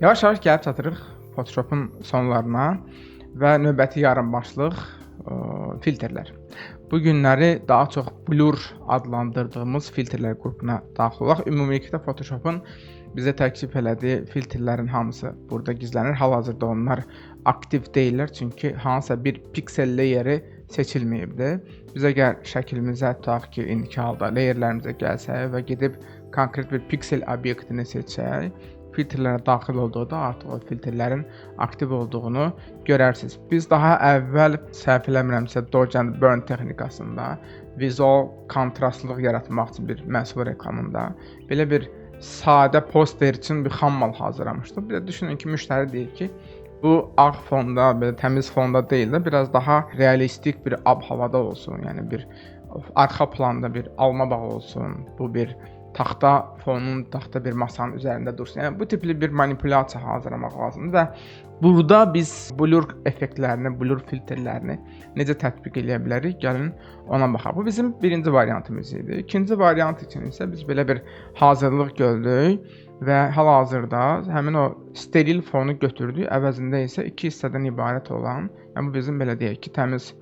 Yavaş-yavaş gəlib çatırıq Photoshop'un sonlarına və növbəti yarımbaşlıq filtrlər. Bu günləri daha çox blur adlandırdığımız filtrlər qrupuna daxil olaq. Ümumilikdə Photoshop'un bizə təklif elədiyi filtrlərin hamısı burada gizlənir. Hal-hazırda onlar aktiv deyillər, çünki hansısa bir piksel layeri seçilməyibdir. Biz əgər şəklimizə tutaq ki, indiki halda layerlərimizə gəlsək və gedib konkret bir piksel obyektini seçsək, filtrlərə daxil olduqda artıq o filtrlərin aktiv olduğunu görərsiniz. Biz daha əvvəl səhv eləmirəmsə Dodge and Burn texnikasında vizual kontrastlıq yaratmaq üçün bir məhsul reklamında belə bir sadə poster üçün bir xammal hazırlamışdıq. Bir də düşünün ki, müştəri deyir ki, bu ağ fonda, belə təmiz fonda deyil də, biraz daha realistik bir ab-havada olsun. Yəni bir arxa planda bir alma bağı olsun. Bu bir taxta fonun, taxta bir masanın üzərində dursun. Yəni bu tipli bir manipulyasiya hazırlamaq lazımdır və burada biz blur effektlərini, blur filtrlərini necə tətbiq edə bilərik? Gəlin ona baxaq. Bu bizim birinci variantımız idi. İkinci variant üçün isə biz belə bir hazırlıq gördük və hal-hazırda həmin o steril fonu götürdük. Əvəzində isə iki hissədən ibarət olan, yəni bu bizim belə deyək ki, təmiz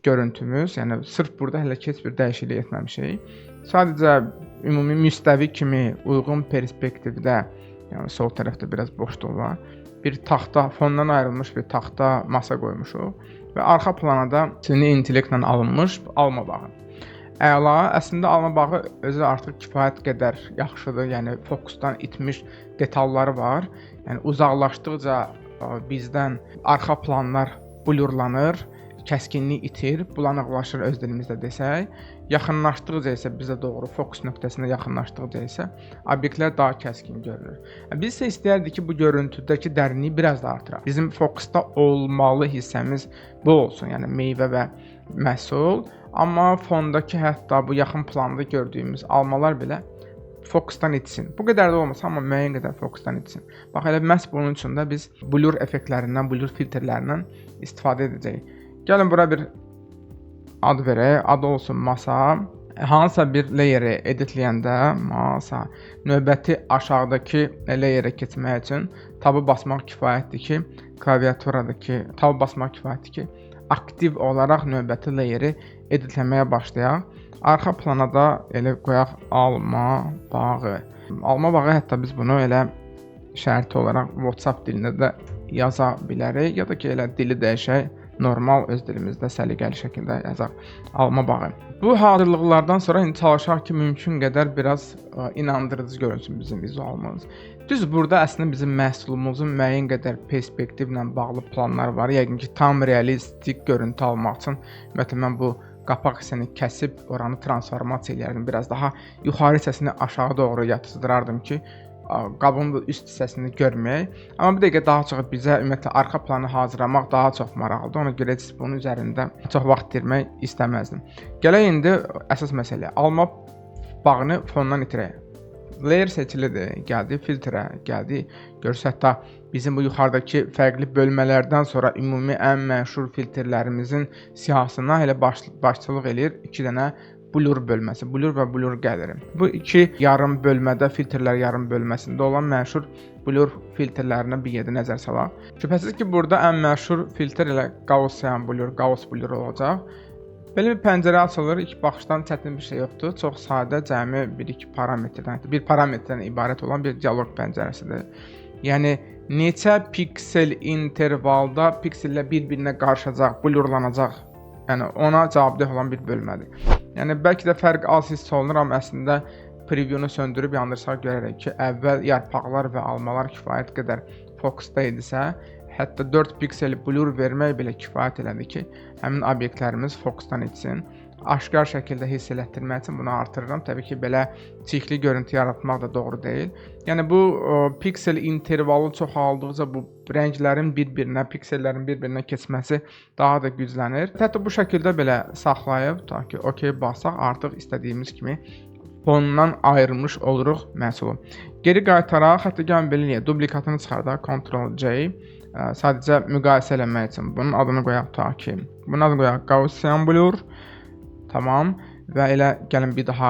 görüntümüz, yəni sırf burada hələ heç bir dəyişiklik etməmişik. Sadəcə ümumi müstəvi kimi uyğun perspektivdə, yəni sol tərəfdə biraz boşluq var. Bir taxta, fondan ayrılmış bir taxta masa qoymuşuq və arxa plana da süni intellektlə alınmış alma bağı. Əla, əslində alma bağı özü artıq kifayət qədər yaxşıdır. Yəni fokusdan itmiş detalları var. Yəni uzaqlaşdıqca bizdən arxa planlar blurlanır, kəskinlik itir, bulanıqlaşır öz dilimizdə desək. Yaxınlaşdıqca isə bizə doğru fokus nöqtəsinə yaxınlaşdıqca isə obyektlər daha kəskin görünür. Biz isə istəyərdik ki, bu görüntüdəki dərinliyi biraz da artıraq. Bizim fokusda olmalı hissəmiz bu olsun, yəni meyvə və məhsul. Amma fondakı hətta bu yaxın planda gördüyümüz almalar belə fokusdan itsin. Bu qədər də olmasa, amma müəyyən qədər fokusdan itsin. Bax, elə məhz bunun üçün də biz blur effektlərindən, blur filtrlərindən istifadə edəcəyik. Gəlin bura bir ad verək. Adı olsun masa. Hansısa bir layeri editləyəndə masa, növbəti aşağıdakı layerə keçmək üçün tabı basmaq kifayətdir ki, klaviaturadakı tabı basmaq kifayətdir ki, aktiv olaraq növbəti layeri editləməyə başlayaq. Arxa plana da elə qoyaq alma bağı. Alma bağı, hətta biz bunu elə şərti olaraq WhatsApp dilində də yaza bilərik, ya da ki, elə dili dəyişək, normal öz dilimizdə səliqəli şəkildə yazaq alma bağı. Bu hazırlıqlardan sonra indi çalışaq ki, mümkün qədər biraz inandırıcı görünsün bizim vizualımız. Düz burada əslində bizim məhsulumuzun müəyyən qədər perspektivlə bağlı planlar var. Yəqin ki, tam realistik görüntü almaq üçün ümumiyyətlə mən bu qapaq hissəni kəsib oranı transformasiya edərdim. Biraz daha yuxarı hissəsini aşağı doğru yatızdırardım ki, qabın üst hissəsini görməyək. Amma bir dəqiqə daha çox bizə ümumiyyətlə arxa planı hazırlamaq daha çox maraqlıdır. Ona görə heç bunun üzərində çox vaxt itirmək istəməzdim. Gələk indi əsas məsələyə. Alma bağını fondan itirək. Layer seçilidir, gəldi filtrə, gəldi. Görürsünüz, hətta bizim bu yuxarıdakı fərqli bölmələrdən sonra ümumi ən məşhur filtrlərimizin siyahısına elə başçılıq eləyir 2 dənə blur bölməsi, blur və blur gəlir. Bu iki yarım bölmədə, filtrlər yarım bölməsində olan məşhur blur filtrlərinə bir yerdə nəzər salaq. Şübhəsiz ki, burada ən məşhur filtr elə Gaussian blur, Gauss blur olacaq. Belə bir pəncərə açılır, ilk baxışdan çətin bir şey yoxdur. Çox sadə, cəmi 1-2 parametrdən, bir parametrdən ibarət olan bir dialoq pəncərəsidir. Yəni neçə piksel intervalda piksellər bir-birinə qarışacaq, blurlanacaq. Yəni ona cavabdeh olan bir bölmədir. Yəni bəlkə də fərq az hiss olunur, amma əslində preview'unu söndürüb yandırsaq görərək ki, əvvəl yarpaqlar və almalar kifayət qədər fokusda idisə, hətta 4 piksel blur vermək belə kifayət elədi ki, həmin obyektlərimiz fokusdan itsin. Aşkar şəkildə hiss elətdirmək üçün bunu artırıram. Təbii ki, belə çirkli görüntü yaratmaq da doğru deyil. Yəni bu piksel intervalı çoxaldıqca bu rənglərin bir-birinə, piksellərin bir-birinə keçməsi daha da güclənir. Hətta bu şəkildə belə saxlayıb, ta ki, OK basaq, artıq istədiyimiz kimi fonundan ayrılmış oluruq məhsulu. Geri qaytaraq, hətta gəlin belə eləyək, duplikatını çıxardaq, Ctrl+C. Sadəcə müqayisə eləmək üçün bunun adını qoyaq ta ki, bunun adını qoyaq Gaussian blur. Tamam və elə gəlin bir daha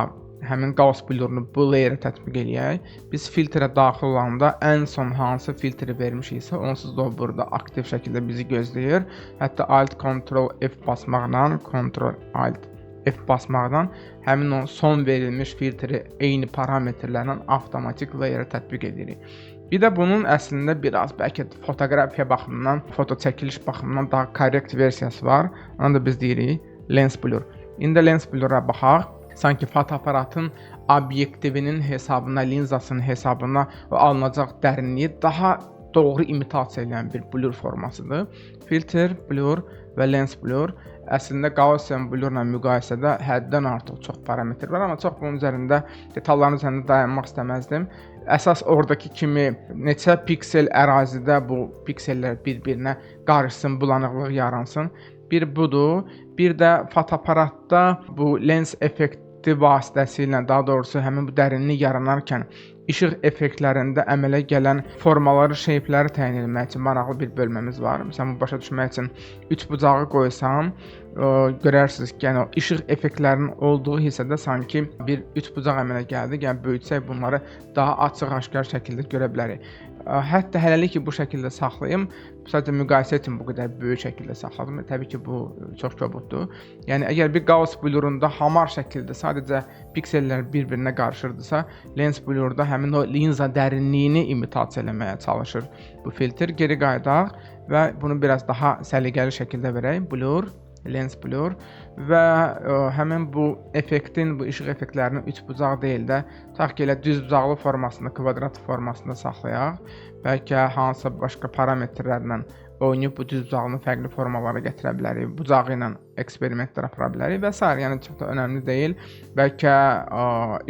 həmin Gauss blurunu bu layerə tətbiq eləyək. Biz filtrə daxil olanda ən son hansı filtri vermişiksə, onsuz da o burada aktiv şəkildə bizi gözləyir. Hətta Alt Ctrl F basmaqla, Ctrl Alt F basmaqla həmin o son verilmiş filtri eyni parametrlərlə avtomatik layerə tətbiq edirik. Bir də bunun əslində biraz bəlkə fotoqrafiya baxımından, foto çəkiliş baxımından daha korrekt versiyası var. Onu da biz deyirik Lens Blur. İndi Lens Blur'a baxaq. Sanki fotoaparatın obyektivinin hesabına, linzasının hesabına alınacaq dərinliyi daha doğru imitasiya edən bir blur formasıdır. Filter, blur və lens blur əslində Gaussian blurla müqayisədə həddən artıq çox parametr var, amma çox bunun üzərində detalların üzərində dayanmaq istəməzdim. Əsas oradakı kimi neçə piksel ərazidə bu piksellər bir-birinə qarışsın, bulanıqlıq yaransın. Bir budur, bir də fotoaparatda bu lens effekti vasitəsilə, daha doğrusu həmin bu dərinlik yaranarkən işıq effektlərində əmələ gələn formaları, shape'ləri təyin etmək üçün maraqlı bir bölməmiz var. Məsələn, bu başa düşmək üçün üç bucağı qoysam, görərsiniz ki, yəni o işıq effektlərinin olduğu hissədə sanki bir üç bucaq əmələ gəldi. Yəni böyütsək bunları daha açıq-aşkar şəkildə görə bilərik. Hətta hələlik ki, bu şəkildə saxlayım. Sadəcə müqayisə üçün bu qədər böyük şəkildə saxladım. Təbii ki, bu çox kobuddur. Yəni əgər bir Gauss blurunda hamar şəkildə sadəcə piksellər bir-birinə qarışırdısa, lens blurda həmin o linza dərinliyini imitasiya eləməyə çalışır bu filtr. Geri qayıdaq və bunu biraz daha səliqəli şəkildə verək. Blur, lens blur və həmin bu effektin, bu işıq effektlərinin üç bucaq deyil də, tutaq ki, elə düz bucaqlı formasında, kvadrat formasında saxlayaq. Bəlkə hansısa başqa parametrlərlə oynayıb bu düz bucağını fərqli formalara gətirə bilərik. Bucağı ilə eksperimentlər apara bilərik və s. Yəni çox da önəmli deyil. Bəlkə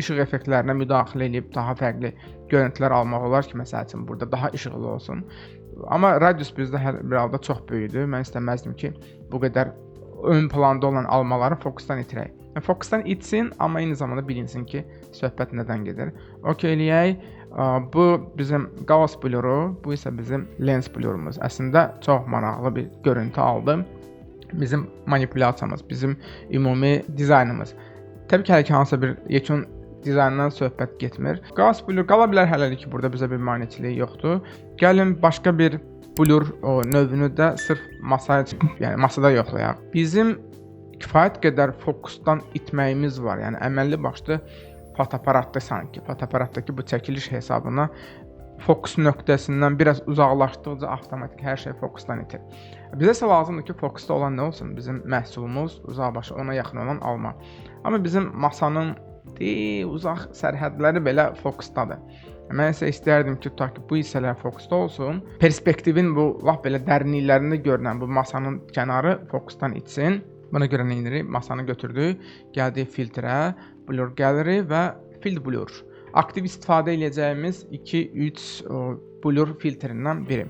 işıq effektlərinə müdaxilə edib daha fərqli görüntülər almaq olar ki, məsəl üçün burada daha işıqlı olsun. Amma radius bizdə hər bir halda çox böyükdür. Mən istəməzdim ki, bu qədər ön planda olan almaları fokusdan itirək. Fokusdan itsin, amma eyni zamanda bilinsin ki, söhbət nədən gedir. OK eləyək. Bu bizim Gauss bluru, bu isə bizim lens blurumuz. Əslində çox maraqlı bir görüntü aldı. Bizim manipulyasiyamız, bizim ümumi dizaynımız. Təbii ki, hələ ki, hansısa bir yekun dizayndan söhbət getmir. Gauss blur qala bilər hələlik ki, burada bizə bir maneçiliyi yoxdur. Gəlin başqa bir blur növünü də sırf masada yoxlayaq. Bizim kifayət qədər fokusdan itməyimiz var. Yəni əməlli başlı fotoaparatda sanki, fotoaparatdakı bu çəkiliş hesabına fokus nöqtəsindən biraz uzaqlaşdıqca avtomatik hər şey fokusdan itir. Bizə isə lazımdır ki, fokusda olan nə olsun? Bizim məhsulumuz uzaqbaşı ona yaxın olan alma. Amma bizim masanın uzaq sərhədləri belə fokusdadır. Mən isə istərdim ki, tutaq ki, bu hissələr fokusda olsun. Perspektivin bu lap belə dərinliklərində görünən bu masanın kənarı fokusdan itsin. Buna görə nə edirik? Masanı götürdük, gəldik filtrə, blur gallery və field blur. Aktiv istifadə edəcəyimiz 2-3 blur filtrindən biri.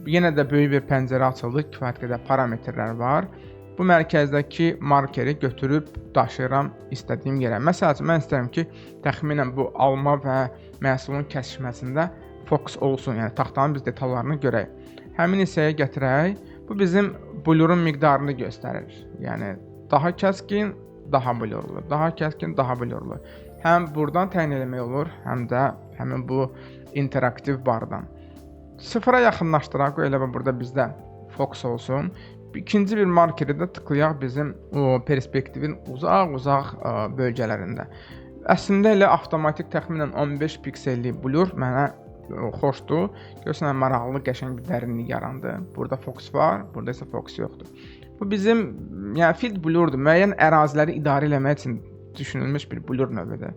Yenə də böyük bir pəncərə açıldı, kifayət qədər parametrlər var. Bu mərkəzdəki markeri götürüb daşıyıram istədiyim yerə. Məsələn, mən istəyirəm ki, təxminən bu alma və məhsulun kəsişməsində fokus olsun, yəni taxtanın biz detallarını görək. Həmin hissəyə gətirək. Bu bizim blurun miqdarını göstərir. Yəni daha kəskin, daha blurlu, daha kəskin, daha blurlu. Həm buradan təyin etmək olur, həm də həmin bu interaktiv bardan. Sıfıra yaxınlaşdıraq, elə burada bizdə fokus olsun. İkinci bir markeri də tıklayaq bizim o perspektivin uzaq bölgələrində. Əslində elə avtomatik təxminən 15 piksellik blur mənə xoşdur. Görürsən, maraqlı, qəşəng bir dərinlik yarandı. Burada fokus var, burada isə fokus yoxdur. Bu bizim field blurdur. Müəyyən əraziləri idarə etmək üçün düşünülmüş bir blur növüdür.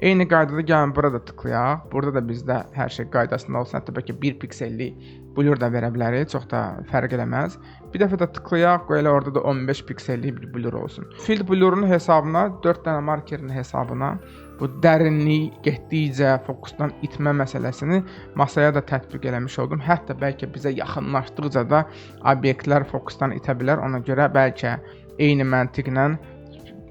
Eyni qaydada gəlin burada tıklayaq. Burada da bizdə hər şey qaydasında olsun. Hətta bəlkə 1 piksellik blur da verə bilərik. Çox da fərq eləməz. Bir dəfə də tıklayaq, elə orada da 15 piksellik bir blur olsun. Field blurun hesabına, 4 dənə markerin hesabına bu dərinlik getdikcə fokusdan itmə məsələsini masaya da tətbiq eləmiş oldum. Hətta bəlkə bizə yaxınlaşdıqca da obyektlər fokusdan itə bilər. Ona görə bəlkə eyni məntiqlə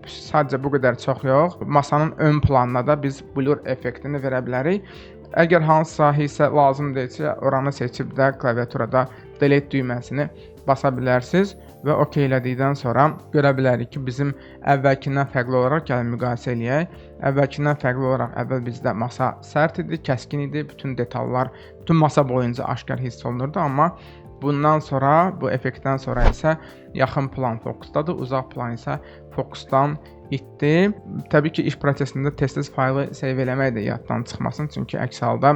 sadəcə bu qədər çox yox, masanın ön planına da biz blur effektini verə bilərik. Əgər hansısa hissə lazım deyilsə, oranı seçib də klaviaturada delete düyməsini basa bilərsiniz və OK elədikdən sonra görə bilərik ki, bizim əvvəlkindən fərqli olaraq gəlin müqayisə eləyək. Əvvəlkindən fərqli olaraq əvvəl bizdə masa sərt idi, kəskin idi, bütün detallar bütün masa boyunca aşkar hiss olunurdu, amma bundan sonra, bu effektdən sonra isə yaxın plan fokusdadır, uzaq plan isə fokusdan itdi. Təbii ki, iş prosesində tez-tez faylı save eləmək də yaddan çıxmasın, çünki əks halda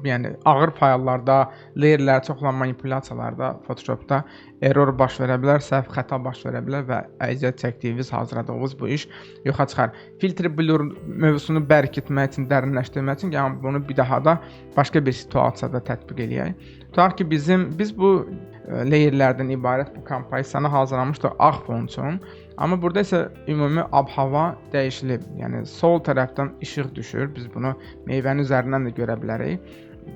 yəni ağır fayllarda, layerlər çoxlan manipulyasiyalarda Photoshopda error baş verə bilər, səhv xəta baş verə bilər və əziyyət çəkdiyiniz, hazırladığınız bu iş yoxa çıxar. Filtr blur mövzusunu bərkitmək üçün, dərinləşdirmək üçün yəni bunu bir daha da başqa bir situasiyada tətbiq eləyək. Tutaq ki, biz bu layerlərdən ibarət bu kompozisiyanı hazırlamışdıq ağ fon üçün. Amma burada isə ümumi ab-hava dəyişilib. Yəni sol tərəfdən işıq düşür. Biz bunu meyvənin üzərindən də görə bilərik.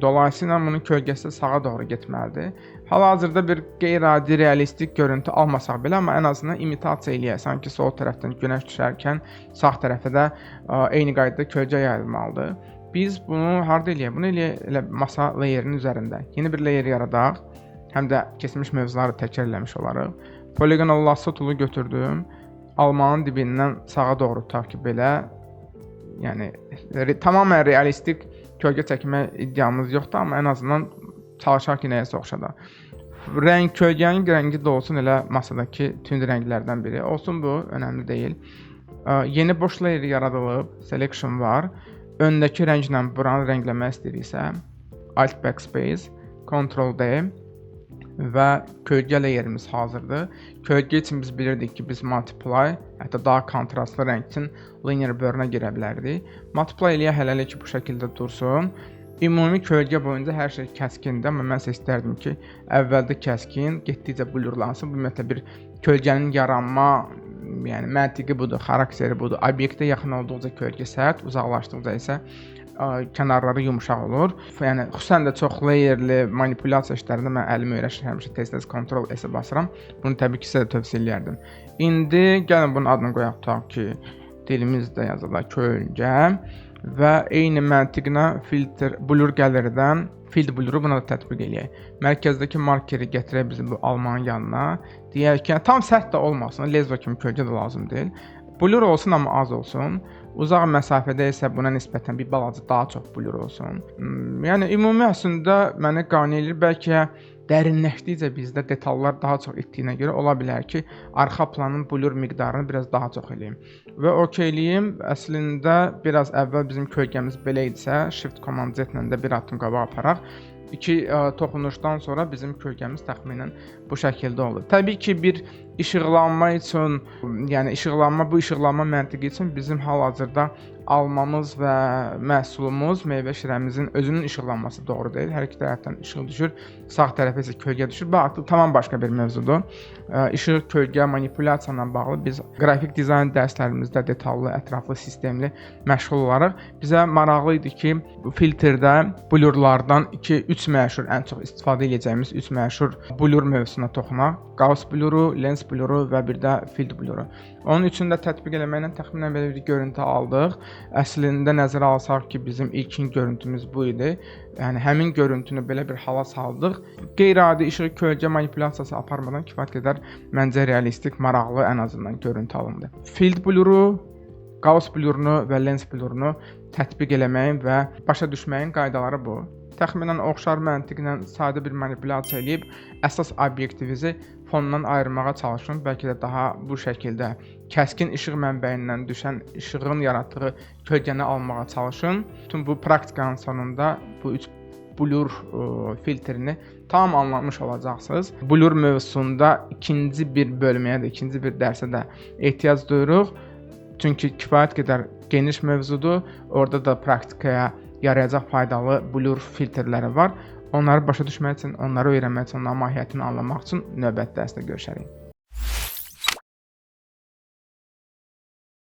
Dolayısıyla bunun kölgəsi sağa doğru getməlidir. Hal-hazırda bir qeyri-adi realistik görüntü almasaq belə, amma ən azından imitasiya eləyək. Sanki sol tərəfdən günəş düşərkən sağ tərəfə də eyni qaydada kölgə yayılmalıdır. Biz bunu harda eləyək? Bunu eləyək elə masa layerinin üzərində. Yeni bir layer yaradaq. Həm də keçmiş mövzuları təkrar eləmiş olarıq. Polygonal lasso toolu götürdüm. Almanın dibindən sağa doğru tutaq ki, belə. Yəni tamamilə realistik kölgə çəkmə iddiamız yoxdur, amma ən azından çalışaq ki, nəyəsə oxşadaq. Rəng kölgənin rəngi də olsun elə masadakı tünd rənglərdən biri. Olsun bu, önəmli deyil. Yeni boş layer yaradılıb, selection var. Öndəki rənglə buranı rəngləmək istəyiriksə, Alt Backspace, Ctrl D və kölgə layerimiz hazırdır. Kölgə üçün biz bilirdik ki, biz Multiply, hətta daha kontrastlı rəng üçün Linear Burn-a girə bilərdik. Multiply eləyək hələlik ki, bu şəkildə dursun. Ümumi kölgə boyunca hər şey kəskindir, amma mən isə istərdim ki, əvvəldə kəskin, getdikcə blurlansın. Bu ümumiyyətlə bir kölgənin yaranma, yəni məntiqi budur, xarakteri budur. Obyektə yaxın olduqca kölgə sərt, uzaqlaşdıqca isə kənarları yumşaq olur. Yəni xüsusən də çox layerli manipulyasiya işlərində mən əlimi öyrəşir, həmişə tez-tez Ctrl S-ə basıram. Bunu təbii ki, sizə də tövsiyə eləyərdim. İndi gəlin bunun adını qoyaq, tutaq ki, dilimizdə yazılır kölgə və eyni məntiqlə filtr blur gəlirdən field bluru buna da tətbiq eləyək. Mərkəzdəki markeri gətirək bizim bu almanın yanına. Deyək ki, tam sərt də olmasın, lezva kimi kölgə də lazım deyil. Blur olsun, amma az olsun. Uzaq məsafədə isə buna nisbətən bir balaca daha çox blur olsun. Yəni ümumi əslində məni qane eləyir. Bəlkə dərinləşdikcə bizdə detallar daha çox etdiyinə görə ola bilər ki, arxa planın blur miqdarını biraz daha çox eləyim. Və okeyliyim. Əslində biraz əvvəl bizim kölgəmiz belə idisə, Shift Command Z ilə də bir addım qabağa aparaq. İki toxunuşdan sonra bizim kölgəmiz təxminən bu şəkildə olur. Təbii ki, bir işıqlanma üçün, yəni bu işıqlanma məntiqi üçün bizim hal-hazırda almamız və məhsulumuz, meyvə şirəmizin özünün işıqlanması doğru deyil. Hər iki tərəfdən işıq düşür, sağ tərəfə isə kölgə düşür. Bu artıq tamam başqa bir mövzudur. İşıq, kölgə, manipulyasiya ilə bağlı biz qrafik dizayn dərslərimizdə detallı, ətraflı, sistemli məşğul olaraq. Bizə maraqlı idi ki, bu filtrdə blurlardan 2-3 məşhur, ən çox istifadə edəcəyimiz 3 məşhur blur mövzusuna toxunaq. Gauss bluru, lens bluru və bir də field bluru. Onun üçün də tətbiq eləməklə təxminən belə bir görüntü aldıq. Əslində nəzərə alsaq ki, bizim ilkin görüntümüz bu idi. Yəni həmin görüntünü belə bir hala saldıq. Qeyri-adi işıq kölgə manipulyasiyası aparmadan kifayət qədər məncə realistik, maraqlı ən azından görüntü alındı. Field bluru, Gauss blurunu və lens blurunu tətbiq eləməyin və başa düşməyin qaydaları bu. Təxminən oxşar məntiqlə sadə bir manipulyasiya eləyib əsas obyektivizi fondan ayırmağa çalışın. Bəlkə də daha bu şəkildə kəskin işıq mənbəyindən düşən işığın yaratdığı kölgəni almağa çalışın. Bütün bu praktikanın sonunda bu 3 blur filtrini tam anlamış olacaqsınız. Blur mövzusunda ikinci bir bölməyə də, ikinci bir dərsə də ehtiyac duyuruq. Çünki kifayət qədər geniş mövzudur. Orada da praktikaya yarayacaq faydalı blur filtrləri var. Onları başa düşmək üçün, onları öyrənmək üçün, onların mahiyyətini anlamaq üçün növbəti dərsdə görüşərik.